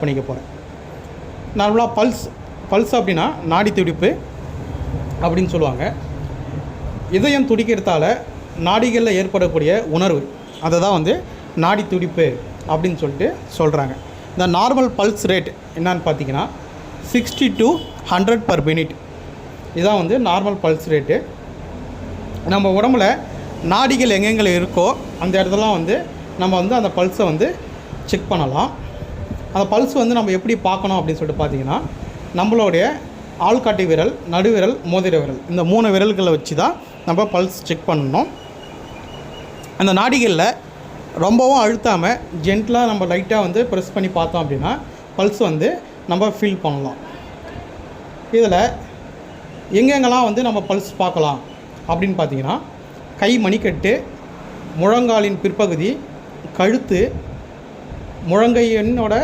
பண்ணிக்க போகிறேன். நார்மலாக பல்ஸ் அப்படின்னா நாடி துடிப்பு அப்படின்னு சொல்லுவாங்க. இதயம் துடிக்கிறதால நாடிகளில் ஏற்படக்கூடிய உணர்வு அதை தான் வந்து நாடி துடிப்பு அப்படின்னு சொல்லிட்டு சொல்கிறாங்க. இந்த நார்மல் பல்ஸ் ரேட் என்னான்னு பார்த்தீங்கன்னா 60 to 100 per minute. இதுதான் வந்து நார்மல் பல்ஸ் ரேட்டு. நம்ம உடம்புல நாடிகள் எங்கெங்கே இருக்கோ அந்த இடத்துலாம் வந்து நம்ம வந்து அந்த பல்ஸை வந்து செக் பண்ணலாம். அந்த பல்ஸ் வந்து நம்ம எப்படி பார்க்கணும் அப்படின்னு சொல்லிட்டு பார்த்தீங்கன்னா, நம்மளுடைய ஆள்காட்டி விரல், நடுவிரல், மோதிர விரல், இந்த 3 விரல்களை வச்சு தான் நம்ம பல்ஸ் செக் பண்ணணும். அந்த நாடிகளில் ரொம்பவும் அழுத்தாமல் ஜென்டலாக நம்ம லைட்டாக வந்து ப்ரெஸ் பண்ணி பார்த்தோம் அப்படின்னா பல்ஸ் வந்து நம்ம ஃபீல் பண்ணலாம். இதில் எங்கெங்கெல்லாம் வந்து நம்ம பல்ஸ் பார்க்கலாம் அப்படின்னு பார்த்தீங்கன்னா, கை மணிக்கட்டு, முழங்காலின் பிற்பகுதி, கழுத்து, முழங்கையினோட